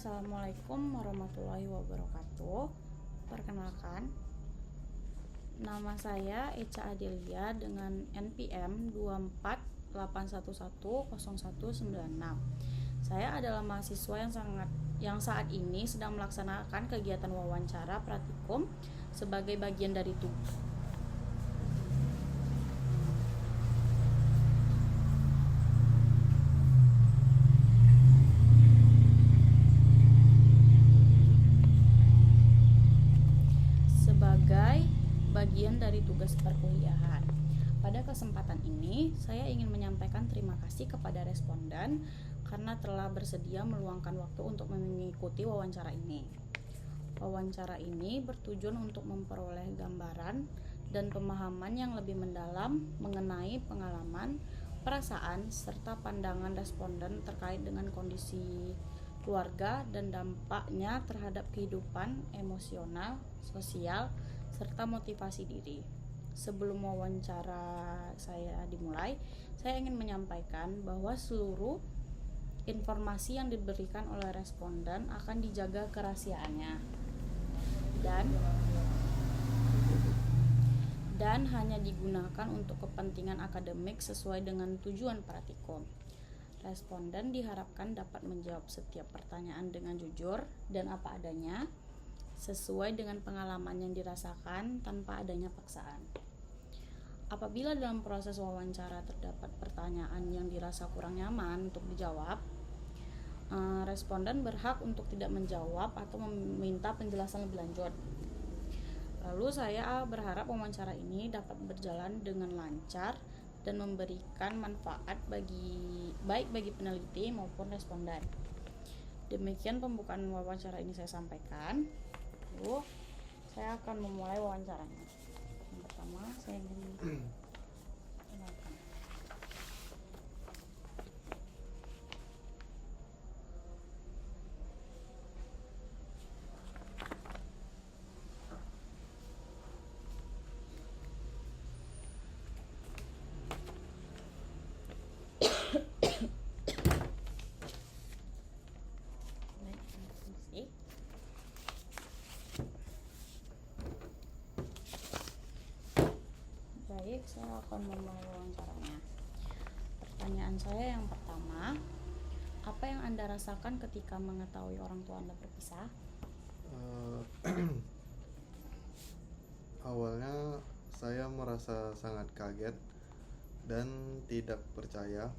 Assalamualaikum warahmatullahi wabarakatuh. Perkenalkan, nama saya Echa Adelia dengan NPM 2481100196. Saya adalah mahasiswa yang saat ini sedang melaksanakan kegiatan wawancara praktikum sebagai bagian dari tugas. Perkuliahan. Pada kesempatan ini, saya ingin menyampaikan terima kasih kepada responden karena telah bersedia meluangkan waktu untuk mengikuti wawancara ini. Wawancara ini bertujuan untuk memperoleh gambaran dan pemahaman yang lebih mendalam mengenai pengalaman, perasaan, serta pandangan responden terkait dengan kondisi keluarga dan dampaknya terhadap kehidupan emosional, sosial, serta motivasi diri. Sebelum wawancara saya dimulai, saya ingin menyampaikan bahwa seluruh informasi yang diberikan oleh responden akan dijaga kerahasiaannya dan hanya digunakan untuk kepentingan akademik sesuai dengan tujuan praktikum. Responden diharapkan dapat menjawab setiap pertanyaan dengan jujur dan apa adanya, sesuai dengan pengalaman yang dirasakan tanpa adanya paksaan. Apabila dalam proses wawancara terdapat pertanyaan yang dirasa kurang nyaman untuk dijawab, responden berhak untuk tidak menjawab atau meminta penjelasan lebih lanjut. Lalu saya berharap wawancara ini dapat berjalan dengan lancar dan memberikan manfaat baik bagi peneliti maupun responden. Demikian pembukaan wawancara ini saya sampaikan. Lalu saya akan memulai wawancaranya. Yang pertama, saya ingin kenalkan. Baik, saya akan memulai wawancaranya. Pertanyaan saya yang pertama, apa yang Anda rasakan ketika mengetahui orang tua Anda berpisah? Awalnya saya merasa sangat kaget dan tidak percaya.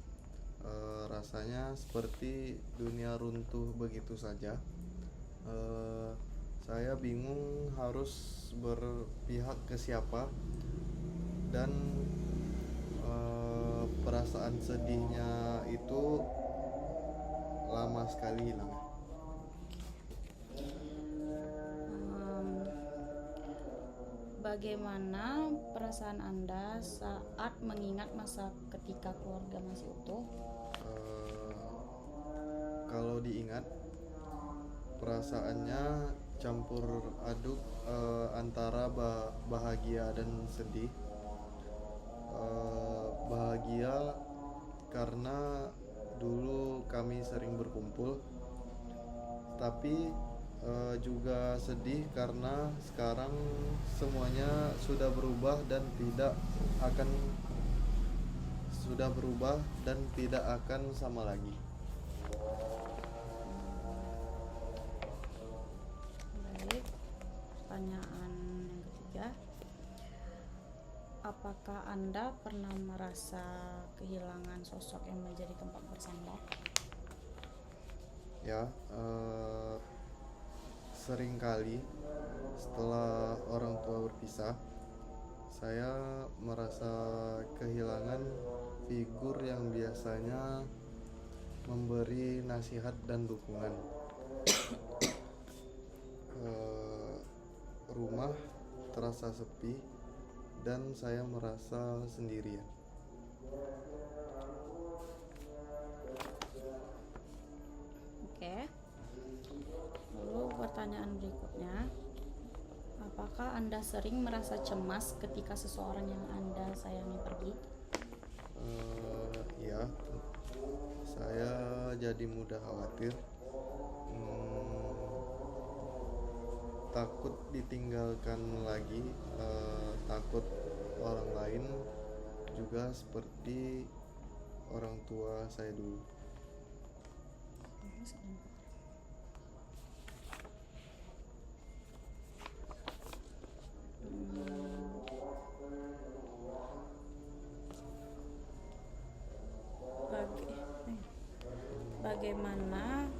Rasanya seperti dunia runtuh begitu saja. Saya bingung harus berpihak ke siapa dan perasaan sedihnya itu lama sekali hilang. Bagaimana perasaan Anda saat mengingat masa ketika keluarga masih utuh? Kalau diingat, perasaannya campur aduk antara bahagia dan sedih. Bahagia karena dulu kami sering berkumpul, tapi juga sedih karena sekarang semuanya sudah berubah dan tidak akan sama lagi. Baik, pertanyaan yang ketiga, apakah Anda pernah merasa kehilangan sosok yang menjadi tempat bersandar? Ya, seringkali setelah orang tua berpisah, saya merasa kehilangan figur yang biasanya memberi nasihat dan dukungan. Rumah terasa sepi dan saya merasa sendirian. Oke. Lalu pertanyaan berikutnya, apakah Anda sering merasa cemas ketika seseorang yang Anda sayangi pergi? Ya, saya jadi mudah khawatir. takut ditinggalkan lagi, takut orang lain juga seperti orang tua saya dulu. Bagaimana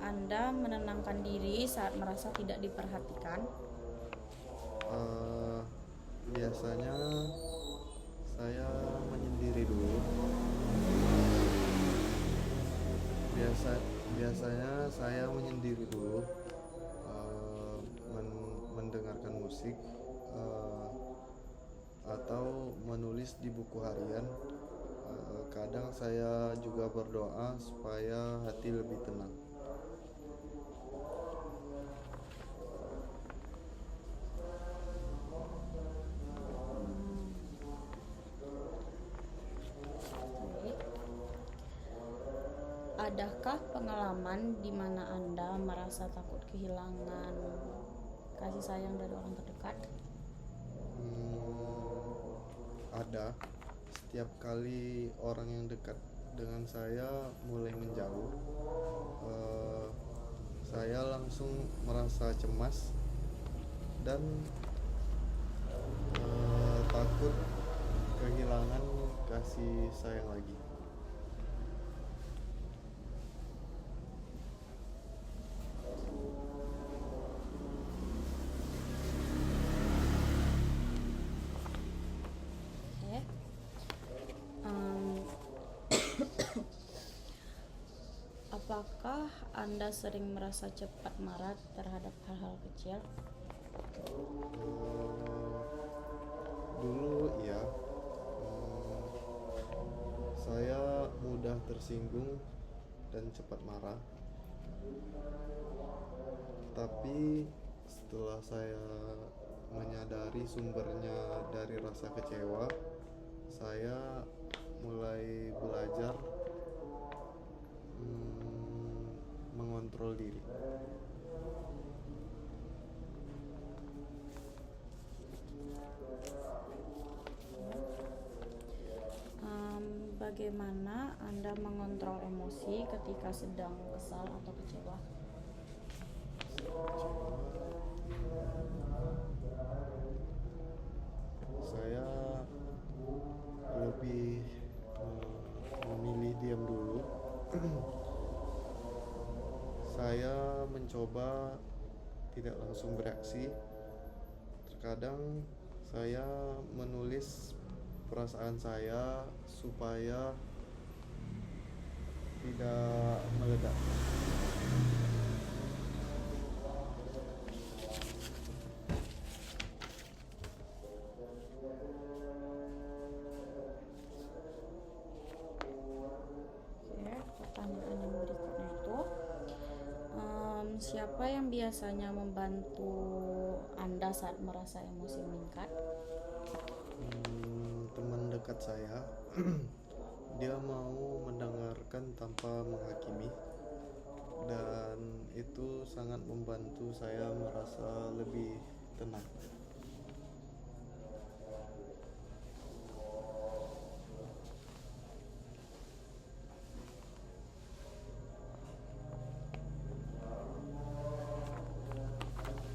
Anda menenangkan diri saat merasa tidak diperhatikan? Biasanya saya menyendiri dulu. Biasanya saya menyendiri dulu, mendengarkan musik, atau menulis di buku harian. Kadang saya juga berdoa supaya hati lebih tenang. Baik. Adakah pengalaman di mana Anda merasa takut kehilangan kasih sayang dari orang terdekat? Ada. Setiap kali orang yang dekat dengan saya mulai menjauh, saya langsung merasa cemas dan takut kehilangan kasih sayang lagi. Oke. Apakah Anda sering merasa cepat marah terhadap hal-hal kecil? Dulu ya, saya mudah tersinggung dan cepat marah. Tapi setelah saya menyadari sumbernya dari rasa kecewa, saya mulai belajar mengontrol diri. Bagaimana Anda mengontrol emosi ketika sedang kesal atau kecewa? Saya lebih memilih diam dulu. Saya mencoba tidak langsung bereaksi. Terkadang saya menulis perasaan saya supaya tidak meledak. Oke, pertanyaan yang berikutnya itu, siapa yang biasanya membantu Anda saat merasa emosi meningkat? Teman dekat saya, dia mau mendengarkan tanpa menghakimi, dan itu sangat membantu saya merasa lebih tenang.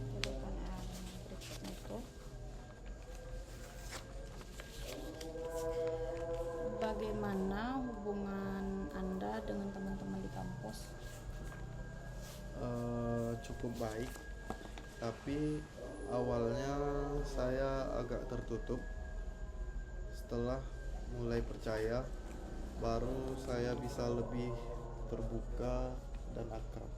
Pertanyaan yang berikutnya itu, bagaimana hubungan Anda dengan teman-teman di kampus? Cukup baik, tapi awalnya saya agak tertutup. Setelah mulai percaya, baru saya bisa lebih terbuka dan akrab.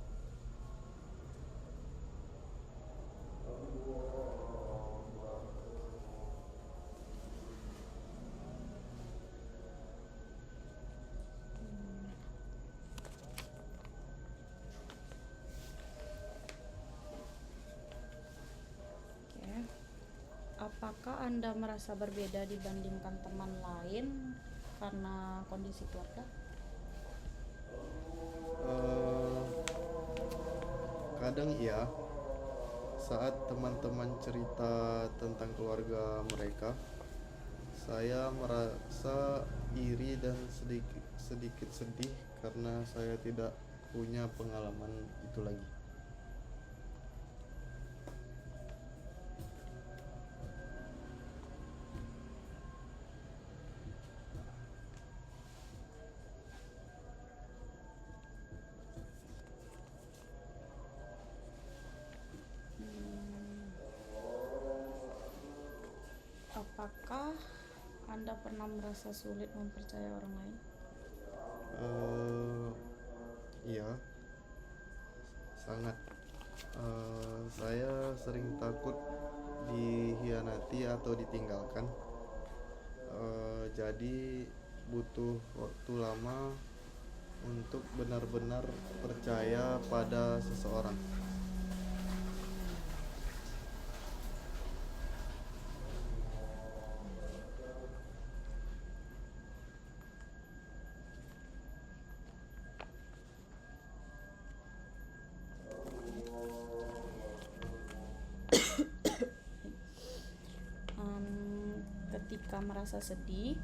Oke. Apakah Anda merasa berbeda dibandingkan teman lain karena kondisi keluarga? Kadang iya, saat teman-teman cerita tentang keluarga mereka, saya merasa iri dan sedikit sedikit sedih karena saya tidak punya pengalaman itu lagi. Apakah Anda pernah merasa sulit mempercayai orang lain? Eh, iya, sangat. Saya sering takut dihianati atau ditinggalkan. Jadi butuh waktu lama untuk benar-benar percaya pada seseorang. Ketika merasa sedih,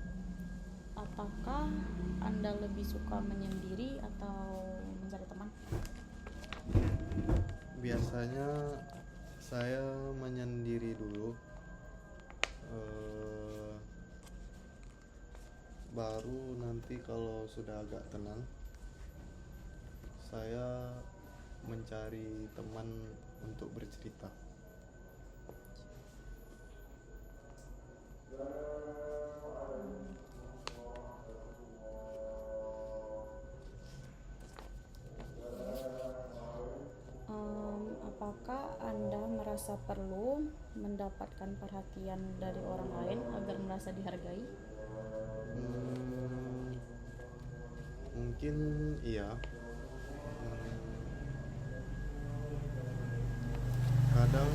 apakah Anda lebih suka menyendiri atau mencari teman? Biasanya saya menyendiri dulu, eh, baru nanti kalau sudah agak tenang, saya mencari teman untuk bercerita. Apakah Anda merasa perlu mendapatkan perhatian dari orang lain agar merasa dihargai? Mungkin iya. Kadang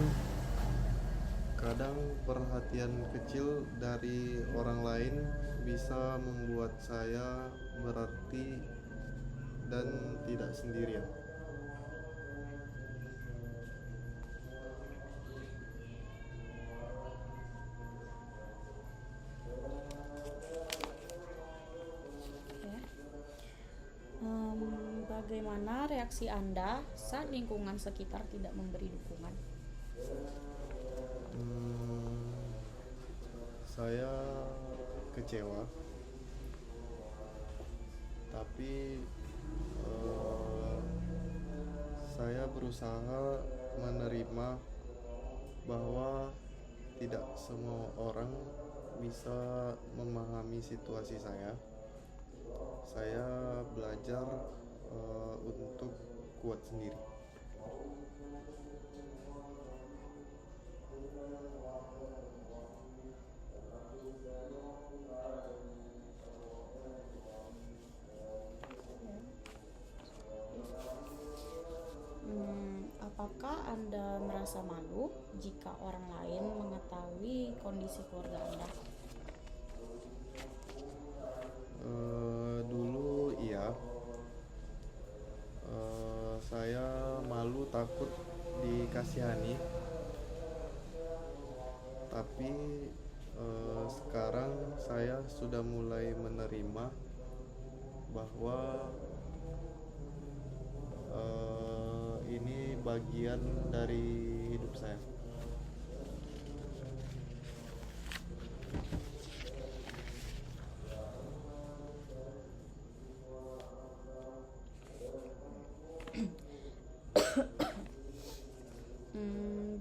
kadang perhatian kecil dari orang lain bisa membuat saya berarti dan tidak sendirian. Bagaimana reaksi Anda saat lingkungan sekitar tidak memberi dukungan? Saya kecewa, tapi saya berusaha menerima bahwa tidak semua orang bisa memahami situasi saya. Saya belajar untuk kuat sendiri. Apakah Anda merasa malu jika orang lain mengetahui kondisi keluarga Anda? Dulu iya, saya malu takut dikasihani, tapi sekarang saya sudah mulai menerima bahwa ini bagian dari hidup saya.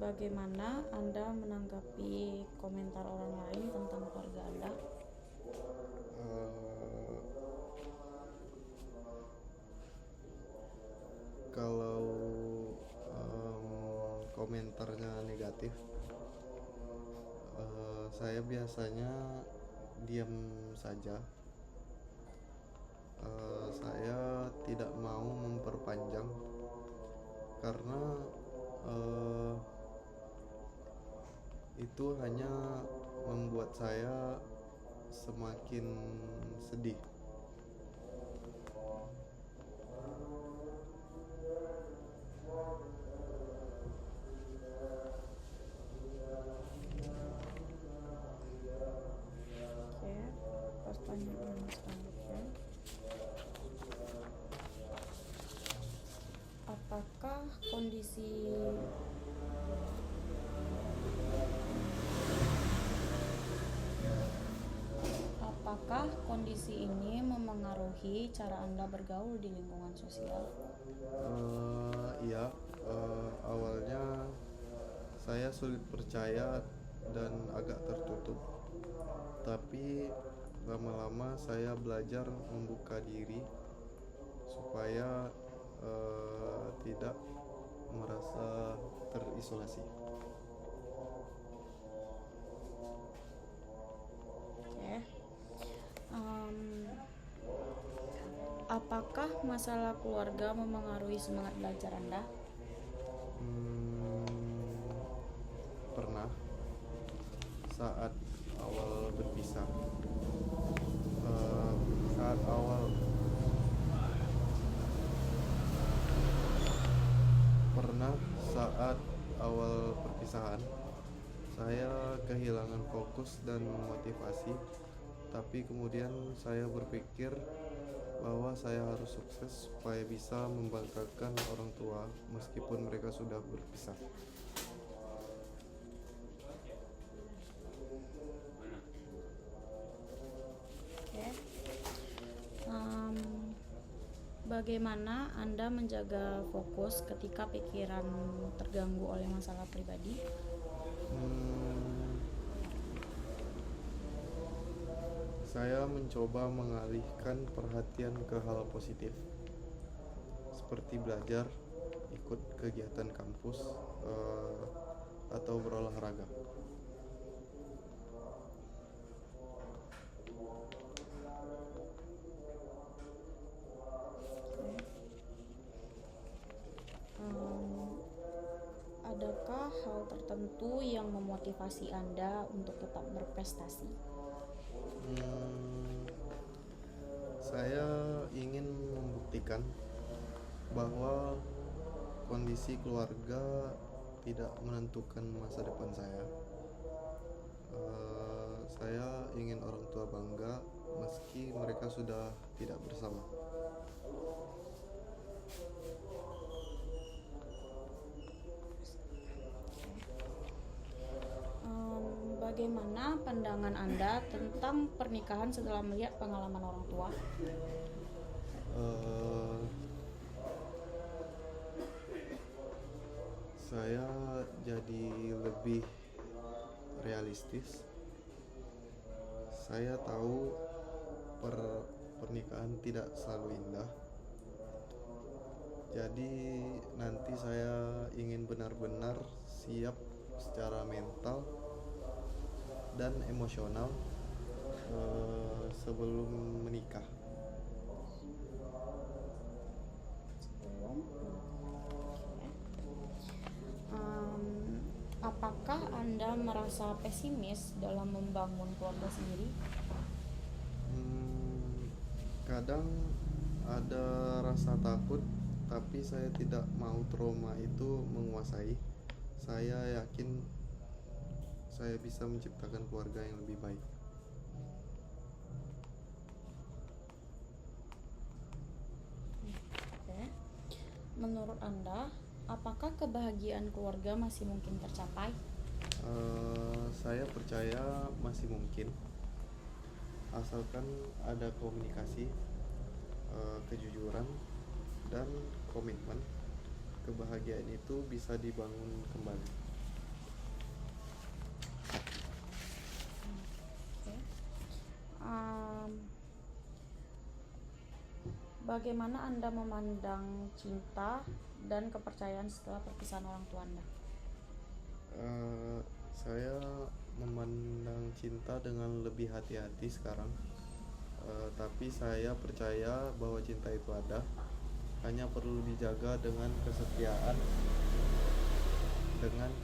Bagaimana Anda menanggapi komentar orang lain tentang keluarga Anda? Kalau komentarnya negatif, saya biasanya diam saja. Saya tidak mau memperpanjang karena itu hanya membuat saya semakin sedih. kondisi ini memengaruhi cara Anda bergaul di lingkungan sosial? Iya, awalnya saya sulit percaya dan agak tertutup, tapi lama-lama saya belajar membuka diri supaya tidak merasa terisolasi. Oke. Em, apakah masalah keluarga memengaruhi semangat belajar Anda? Hmm, Pernah saat awal berpisah. Eh, saat awal Pernah saat awal perpisahan, saya kehilangan fokus dan motivasi, tapi kemudian saya berpikir bahwa saya harus sukses supaya bisa membanggakan orang tua meskipun mereka sudah berpisah. Oke. Em, bagaimana Anda menjaga fokus ketika pikiran terganggu oleh masalah pribadi? Hmm, saya mencoba mengalihkan perhatian ke hal positif, seperti belajar, ikut kegiatan kampus, eh, atau berolahraga. Em, adakah hal tertentu yang memotivasi Anda untuk tetap berprestasi? Hmm, saya ingin membuktikan bahwa kondisi keluarga tidak menentukan masa depan saya. Saya ingin orang tua bangga meski mereka sudah tidak bersama. Bagaimana pandangan Anda tentang pernikahan setelah melihat pengalaman orang tua? Eh, saya jadi lebih realistis. Saya tahu pernikahan tidak selalu indah. Jadi nanti saya ingin benar-benar siap secara mental dan emosional sebelum menikah. Sebelum. Apakah Anda merasa pesimis dalam membangun keluarga sendiri? Kadang ada rasa takut, tapi saya tidak mau trauma itu menguasai. Saya yakin saya bisa menciptakan keluarga yang lebih baik. Oke. Menurut Anda, apakah kebahagiaan keluarga masih mungkin tercapai? Saya percaya masih mungkin, asalkan ada komunikasi, kejujuran, dan komitmen. Kebahagiaan itu bisa dibangun kembali. Oke. Bagaimana Anda memandang cinta dan kepercayaan setelah perpisahan orang tua Anda? Saya memandang cinta dengan lebih hati-hati sekarang, tapi saya percaya bahwa cinta itu ada, hanya perlu dijaga dengan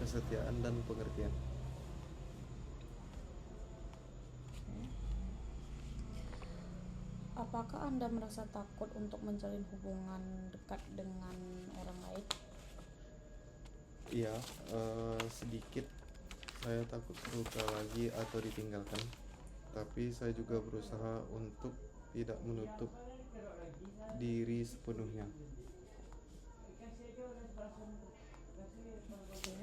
kesetiaan dan pengertian. Apakah Anda merasa takut untuk menjalin hubungan dekat dengan orang lain? Iya, sedikit. Saya takut terluka lagi atau ditinggalkan, tapi saya juga berusaha untuk tidak menutup diri sepenuhnya. Oke.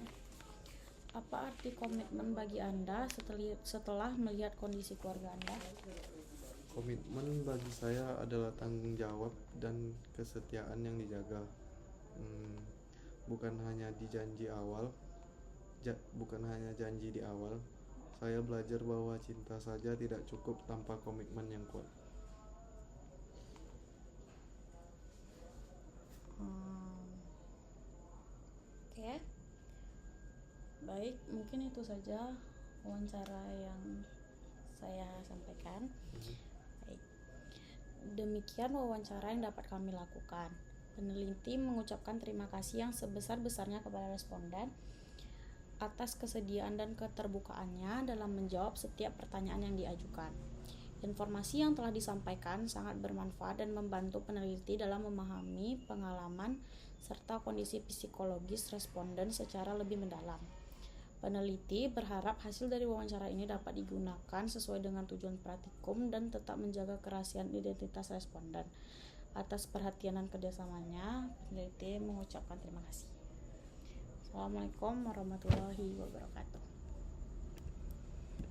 Apa arti komitmen bagi Anda setelah melihat kondisi keluarga Anda? Komitmen bagi saya adalah tanggung jawab dan kesetiaan yang dijaga. Hmm, bukan hanya bukan hanya janji di awal. Saya belajar bahwa cinta saja tidak cukup tanpa komitmen yang kuat. Oke, baik, mungkin itu saja wawancara yang saya sampaikan. Baik. Demikian wawancara yang dapat kami lakukan. Peneliti mengucapkan terima kasih yang sebesar-besarnya kepada responden atas kesediaan dan keterbukaannya dalam menjawab setiap pertanyaan yang diajukan. Informasi yang telah disampaikan sangat bermanfaat dan membantu peneliti dalam memahami pengalaman serta kondisi psikologis responden secara lebih mendalam. Peneliti berharap hasil dari wawancara ini dapat digunakan sesuai dengan tujuan praktikum dan tetap menjaga kerahasiaan identitas responden. Atas perhatian dan kerjasamanya, peneliti mengucapkan terima kasih. Assalamualaikum warahmatullahi wabarakatuh.